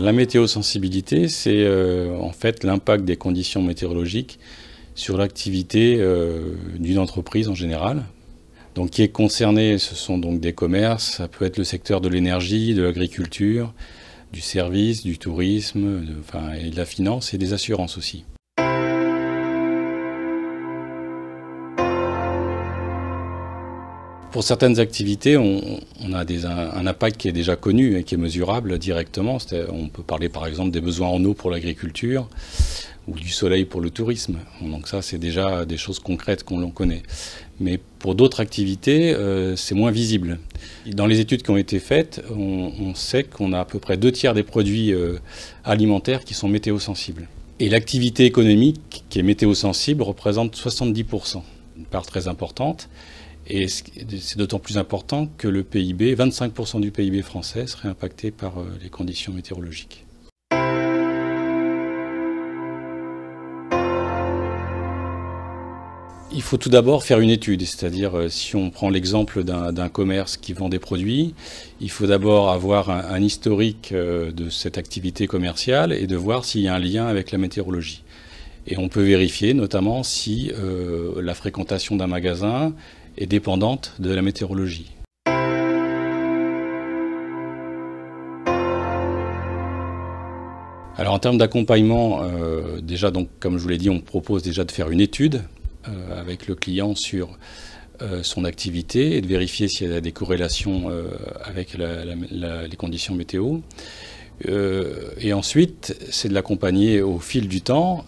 La météosensibilité, c'est en fait l'impact des conditions météorologiques sur l'activité d'une entreprise en général. Donc, qui est concerné, ce sont donc des commerces, ça peut être le secteur de l'énergie, de l'agriculture, du service, du tourisme, et de la finance et des assurances aussi. Pour certaines activités, on a un impact qui est déjà connu et qui est mesurable directement. On peut parler par exemple des besoins en eau pour l'agriculture ou du soleil pour le tourisme. Donc ça, c'est déjà des choses concrètes qu'on connaît. Mais pour d'autres activités, c'est moins visible. Dans les études qui ont été faites, on sait qu'on a à peu près 2/3 des produits alimentaires qui sont météosensibles. Et l'activité économique qui est météosensible représente 70%, une part très importante. Et c'est d'autant plus important que le PIB, 25% du PIB français serait impacté par les conditions météorologiques. Il faut tout d'abord faire une étude, c'est-à-dire si on prend l'exemple d'un commerce qui vend des produits, il faut d'abord avoir un historique de cette activité commerciale et de voir s'il y a un lien avec la météorologie. Et on peut vérifier notamment si la fréquentation d'un magasin est dépendante de la météorologie. Alors en termes d'accompagnement, déjà donc comme je vous l'ai dit, on propose déjà de faire une étude avec le client sur son activité et de vérifier s'il y a des corrélations avec les conditions météo. Et ensuite, c'est de l'accompagner au fil du temps,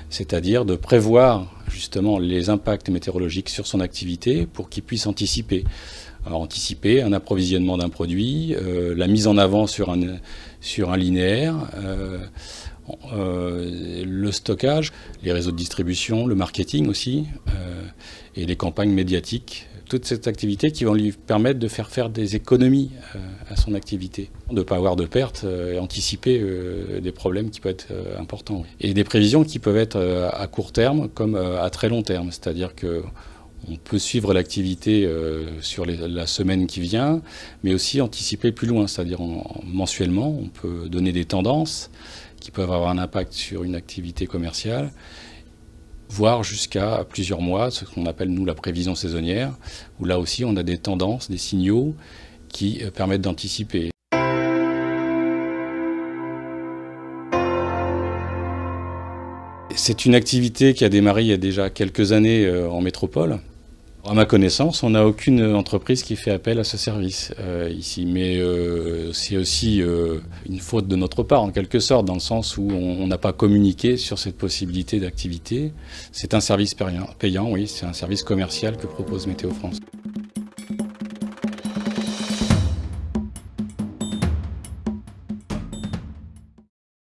c'est-à-dire de prévoir justement les impacts météorologiques sur son activité pour qu'il puisse anticiper. Alors, anticiper un approvisionnement d'un produit, la mise en avant sur un linéaire, le stockage, les réseaux de distribution, le marketing aussi, et les campagnes médiatiques. Toute cette activité qui vont lui permettre de faire des économies à son activité, de ne pas avoir de pertes et anticiper des problèmes qui peuvent être importants. Et des prévisions qui peuvent être à court terme comme à très long terme, c'est-à-dire qu'on peut suivre l'activité sur la semaine qui vient, mais aussi anticiper plus loin, c'est-à-dire mensuellement, on peut donner des tendances qui peuvent avoir un impact sur une activité commerciale, voire jusqu'à plusieurs mois, ce qu'on appelle nous la prévision saisonnière, où là aussi on a des tendances, des signaux qui permettent d'anticiper. C'est une activité qui a démarré il y a déjà quelques années en métropole. À ma connaissance, on n'a aucune entreprise qui fait appel à ce service ici, mais c'est aussi une faute de notre part en quelque sorte, dans le sens où on n'a pas communiqué sur cette possibilité d'activité. C'est un service payant, oui, c'est un service commercial que propose Météo France.